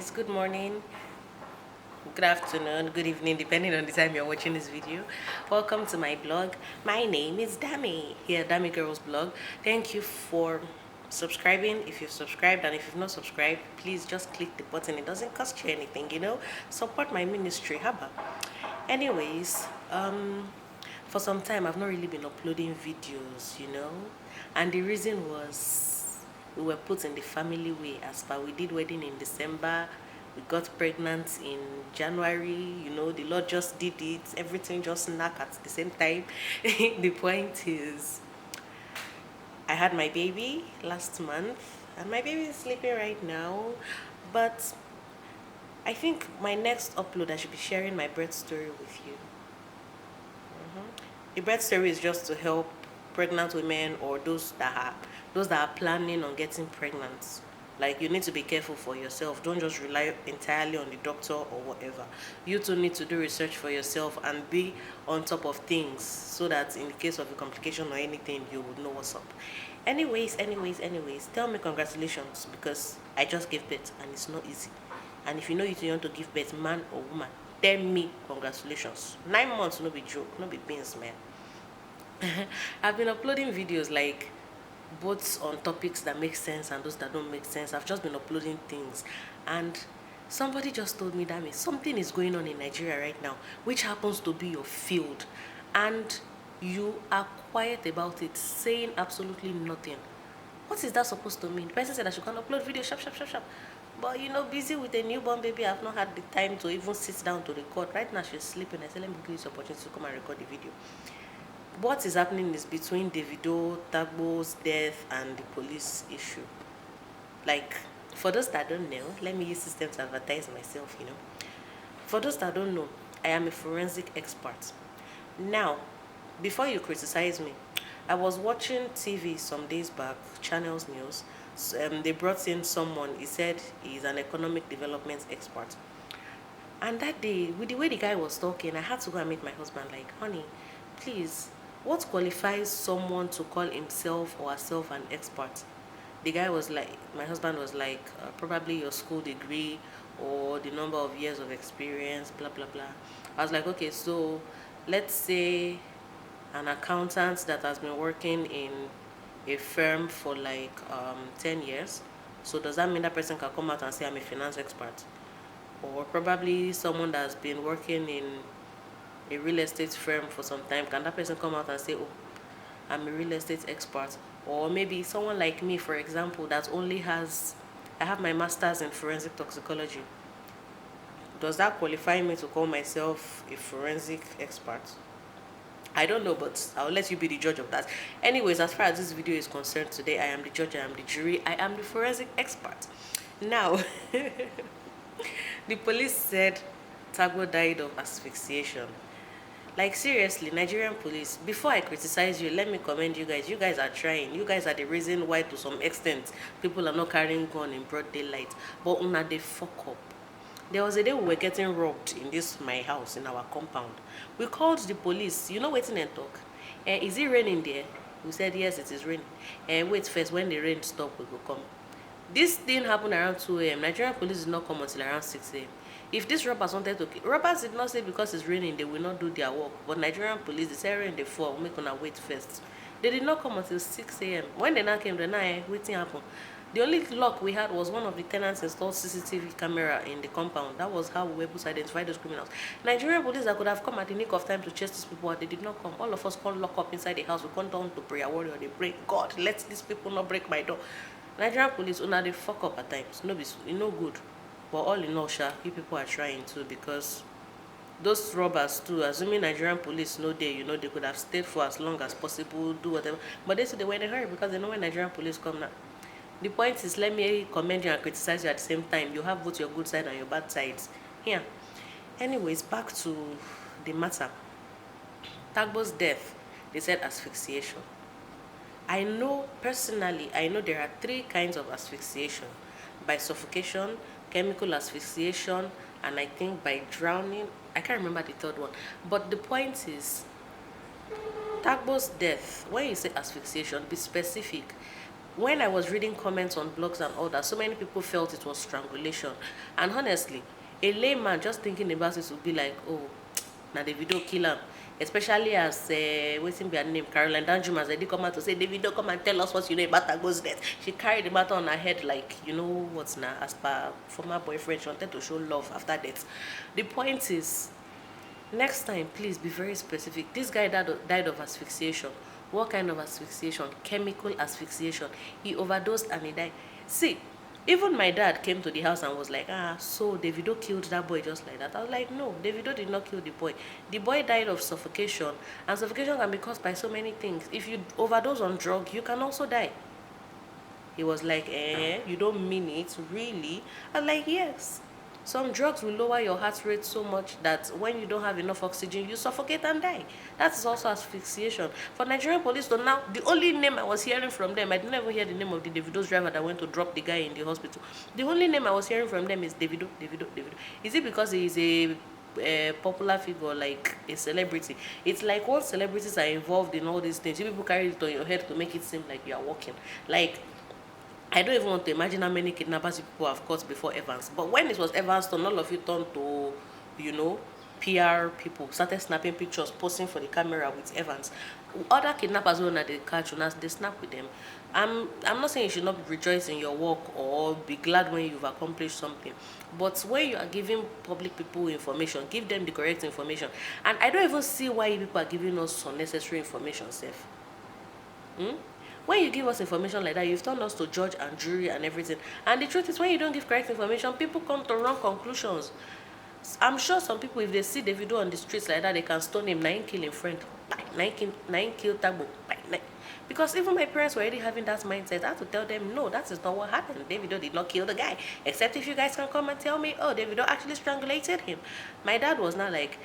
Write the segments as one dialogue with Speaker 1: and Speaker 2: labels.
Speaker 1: Good morning, good afternoon, good evening, depending on the time you're watching this video. Welcome to my blog. My name is Dami, here Dami Girls Blog. Thank you for subscribing. If you've subscribed, and if you've not subscribed, please just click the button. It doesn't cost you anything, Support my ministry, haba. Anyways, for some time I've not really been uploading videos. And the reason was we were put in the family way. As per, we did wedding in December, we got pregnant in January. The Lord just did it, everything just snapped at the same time. The point is, I had my baby last month, and my baby is sleeping right now. But I think my next upload I should be sharing my birth story with you. The birth story is just to help pregnant women, or those that are planning on getting pregnant. Like, you need to be careful for yourself. Don't just rely entirely on the doctor or whatever. You too need to do research for yourself and be on top of things, so that in the case of a complication or anything, you would know what's up. Anyways, tell me congratulations, because I just gave birth and it's not easy. And if you know you want to give birth, man or woman, tell me congratulations. 9 months, no be joke, no be beans, man. I've been uploading videos, like, both on topics that make sense and those that don't make sense. I've just been uploading things, and somebody just told me that something is going on in Nigeria right now, which happens to be your field, and you are quiet about it, saying absolutely nothing. What is that supposed to mean? The person said I should come upload video, sharp, sharp, sharp, sharp. But busy with a newborn baby, I've not had the time to even sit down to record. Right now she's sleeping. I said, let me give you this opportunity to come and record the video. What is happening is between Davido, Tagbo'S death, and the police issue. Like, for those that don't know, let me use this term to advertise myself. For those that don't know, I am a forensic expert. Now, before you criticize me, I was watching TV some days back, Channels News. They brought in someone. He said he's an economic development expert. And that day, with the way the guy was talking, I had to go and meet my husband. Like, honey, please, what qualifies someone to call himself or herself an expert? The guy was like, my husband was like, probably your school degree or the number of years of experience, blah, blah, blah. I was like, okay, so let's say an accountant that has been working in a firm for like 10 years. So does that mean that person can come out and say, I'm a finance expert? Or probably someone that's been working in a real estate firm for some time, can that person come out and say, oh, I'm a real estate expert? Or maybe someone like me, for example, that I have my master's in forensic toxicology. Does that qualify me to call myself a forensic expert? I don't know, but I'll let you be the judge of that. Anyways, as far as this video is concerned today, I am the judge, I am the jury, I am the forensic expert. Now, the police said Tagbo died of asphyxiation. Like, seriously, Nigerian police, before I criticize you, let me commend you guys. You guys are trying. You guys are the reason why, to some extent, people are not carrying gun in broad daylight. But una, they fuck up. There was a day we were getting robbed in my house, in our compound. We called the police. You know, waiting and talk. Is it raining there? We said, yes, it is raining. Wait first, when the rain stop, we will come. This thing happened around 2 a.m. Nigerian police did not come until around 6 a.m. If these robbers wanted to kill, robbers did not say because it's raining they will not do their work. But Nigerian police, they say rain, they fall, make una wait first. They did not come until 6 a.m. When they now came, they now waiting happen. The only luck we had was one of the tenants installed CCTV camera in the compound. That was how we were able to identify those criminals. Nigerian police that could have come at the nick of time to chase these people, they did not come. All of us can't lock up inside the house. We can't down to prayer warrior. They pray, God, let these people not break my door. Nigerian police, they fuck up at times. No, good. But all in all, you people are trying to, because those robbers too, assuming Nigerian police know they could have stayed for as long as possible, do whatever. But they said they were in a hurry because they know when Nigerian police come now. The point is, let me commend you and criticize you at the same time. You have both your good side and your bad sides. Here. Anyways, back to the matter. Tagbo's death, they said asphyxiation. I know there are 3 kinds of asphyxiation: by suffocation, chemical asphyxiation, and I think by drowning. I can't remember the third one. But the point is, Tagbo's death, when you say asphyxiation, be specific. when I was reading comments on blogs and all that, so many people felt it was strangulation. And honestly, a layman just thinking about it would be like, oh, now Davido kill him. Especially as waiting be her name, Caroline Danjuma, as they did come out to say, Davido, come and tell us what you know about Tagbo'S death. She carried the matter on her head like, you know what's now, as per former boyfriend, she wanted to show love after death. The point is, next time, please be very specific. This guy died of asphyxiation. What kind of asphyxiation? Chemical asphyxiation. He overdosed and he died. See, even my dad came to the house and was like, so Davido killed that boy just like that. I was like, no, Davido did not kill the boy. The boy died of suffocation. And suffocation can be caused by so many things. If you overdose on drug, you can also die. He was like, you don't mean it, really? I was like, yes. Some drugs will lower your heart rate so much that when you don't have enough oxygen, you suffocate and die. That is also asphyxiation. For Nigerian police, so now the only name I was hearing from them, I didn't even hear the name of the Davido's driver that went to drop the guy in the hospital. The only name I was hearing from them is Davido, Davido, Davido. Is it because he is a popular figure, like a celebrity? It's like once celebrities are involved in all these things, you people carry it on your head to make it seem like you are working. Like, I don't even want to imagine how many kidnappers people have caught before Evans. But when it was Evans, turn, all of you turned to, you know, PR people, started snapping pictures, posing for the camera with Evans. Other kidnappers when they catch you, they snap with them. I'm not saying you should not rejoice in your work or be glad when you've accomplished something. But when you are giving public people information, give them the correct information. And I don't even see why people are giving us unnecessary information, Seth. When you give us information like that, you've turned us to judge and jury and everything. And the truth is, when you don't give correct information, people come to wrong conclusions. I'm sure some people, if they see Davido on the streets like that, they can stone him, 9 kill in friend, 9 kill Tagbo. Because even my parents were already having that mindset. I had to tell them, no, that is not what happened. Davido did not kill the guy. Except if you guys can come and tell me, oh, Davido actually strangulated him. My dad was not like,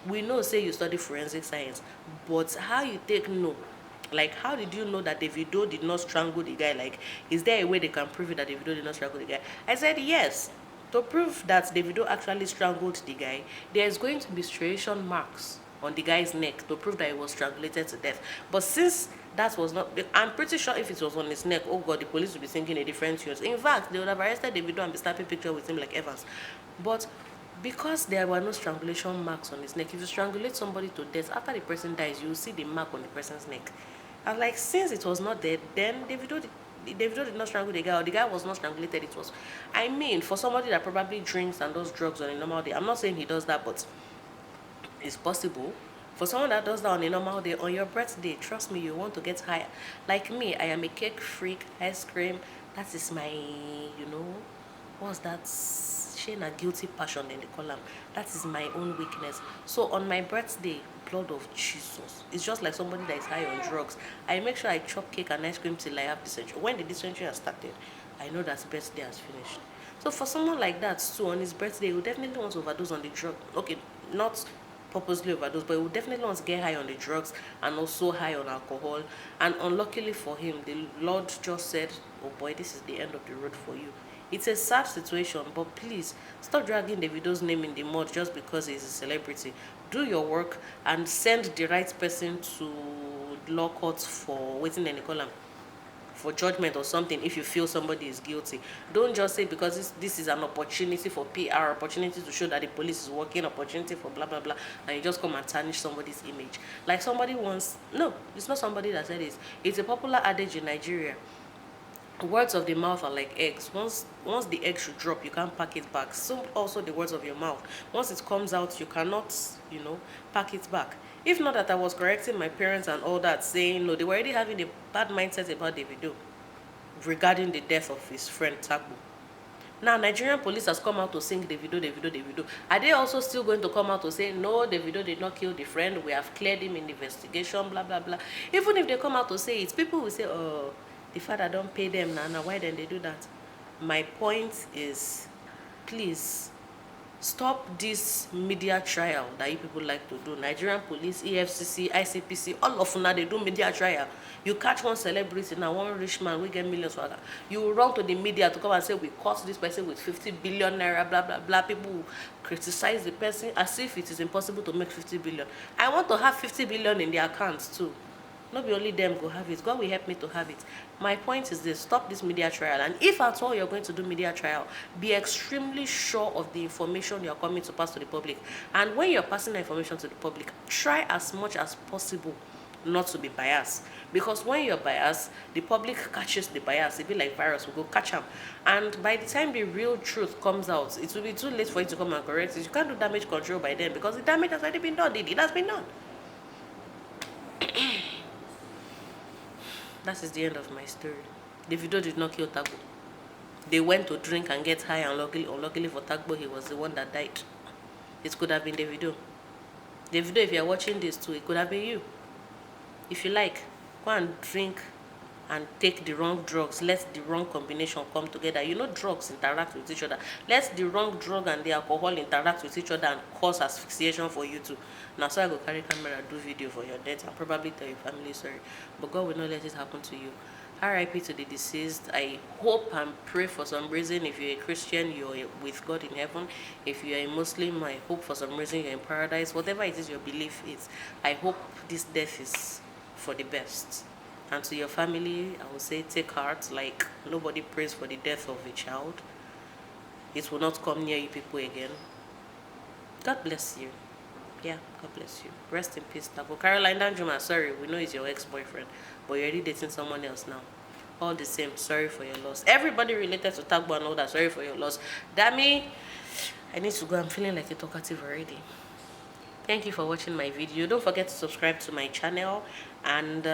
Speaker 1: we know, say you study forensic science, but how you take no? Like, how did you know that Davido did not strangle the guy? Like, is there a way they can prove it that Davido did not strangle the guy? I said yes. To prove that Davido actually strangled the guy, there is going to be striation marks on the guy's neck to prove that he was strangulated to death. But since that was not, I'm pretty sure if it was on his neck, oh God, the police would be thinking a different tune. In fact, they would have arrested Davido and be snapping picture with him like Evans. But because there were no strangulation marks on his neck, if you strangulate somebody to death, after the person dies, you will see the mark on the person's neck. I was like, since it was not dead, then Davido did not strangle the guy, or the guy was not strangulated. It was, I mean, for somebody that probably drinks and does drugs on a normal day, I'm not saying he does that, but it's possible. For someone that does that on a normal day, on your birthday, trust me, you want to get higher. Like me, I am a cake freak, ice cream. That is my, what's that? Shane a guilty passion in the column. That is my own weakness. So on my birthday, blood of Jesus, it's just like somebody that is high on drugs. I make sure I chop cake and ice cream till I have dysentery. When the dysentery has started, I know that birthday has finished. So for someone like that, too, on his birthday, he will definitely want to overdose on the drug. Okay, not purposely overdose, but he will definitely want to get high on the drugs and also high on alcohol. And unluckily for him, the Lord just said, oh boy, this is the end of the road for you. It's a sad situation, but please stop dragging Davido's name in the mud just because he's a celebrity. Do your work and send the right person to law court for waiting in the column for judgment or something if you feel somebody is guilty. Don't just say because this is an opportunity for PR, opportunity to show that the police is working, opportunity for blah blah blah, and you just come and tarnish somebody's image. Like somebody once, no, it's not somebody that said this. It's a popular adage in Nigeria. Words of the mouth are like eggs. Once the egg should drop, you can't pack it back. So also the words of your mouth. Once it comes out, you cannot, pack it back. If not that I was correcting my parents and all that, saying, no, they were already having a bad mindset about Davido regarding the death of his friend Tagbo. Now, Nigerian police has come out to sing Davido, Davido, Davido. Are they also still going to come out to say, no, Davido did not kill the friend, we have cleared him in the investigation, blah, blah, blah. Even if they come out to say it, people will say, oh, the father don't pay them now, why then they do that? My point is, please, stop this media trial that you people like to do. Nigerian police, EFCC, ICPC, all of them, they do media trial. You catch one celebrity now, one rich man, we get millions. You will run to the media to come and say, we caught this person with 50 billion naira, blah, blah, blah. People will criticize the person as if it is impossible to make 50 billion. I want to have 50 billion in the accounts too. Not be only them go have it. God will help me to have it. My point is this: stop this media trial. And if at all you're going to do media trial, be extremely sure of the information you're coming to pass to the public. And when you're passing the information to the public, try as much as possible not to be biased, because when you're biased, the public catches the bias. It be like virus, will go catch them, and by the time the real truth comes out, it will be too late for you to come and correct it. You can't do damage control by then, because the damage has already been done. The deed has been done. That is the end of my story. Davido did not kill Tagbo. They went to drink and get high, and unluckily for Tagbo, he was the one that died. It could have been Davido. Davido, if you're watching this too, it could have been you. If you like, go and drink and take the wrong drugs. Let the wrong combination come together. You know, drugs interact with each other. Let the wrong drug and the alcohol interact with each other and cause asphyxiation for you too. Now, so I go carry camera, do video for your death, and probably tell your family sorry. But God will not let it happen to you. RIP to the deceased. I hope and pray for some reason, if you're a Christian, you're with God in heaven. If you're a Muslim, I hope for some reason you're in paradise. Whatever it is your belief is, I hope this death is for the best. And to your family, I would say take heart. Like, nobody prays for the death of a child. It will not come near you people again. God bless you. Yeah, God bless you. Rest in peace, Tagbo. Caroline Danjuma, sorry, we know it's your ex-boyfriend, but you're already dating someone else now. All the same, sorry for your loss. Everybody related to Tagbo and all that, sorry for your loss. Dammy, I need to go. I'm feeling like a talkative already. Thank you for watching my video. Don't forget to subscribe to my channel, and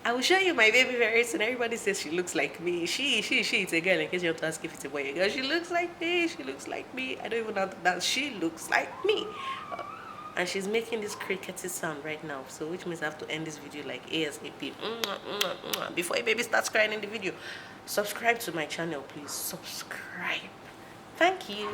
Speaker 1: I will show you my baby very soon. Everybody says she looks like me. She, it's a girl, in case you want to ask if it's a boy or a girl. She looks like me, she looks like me. I don't even know how to dance. She looks like me. And she's making this crickety sound right now, so which means I have to end this video like ASAP. Before a baby starts crying in the video. Subscribe to my channel, please. Subscribe. Thank you.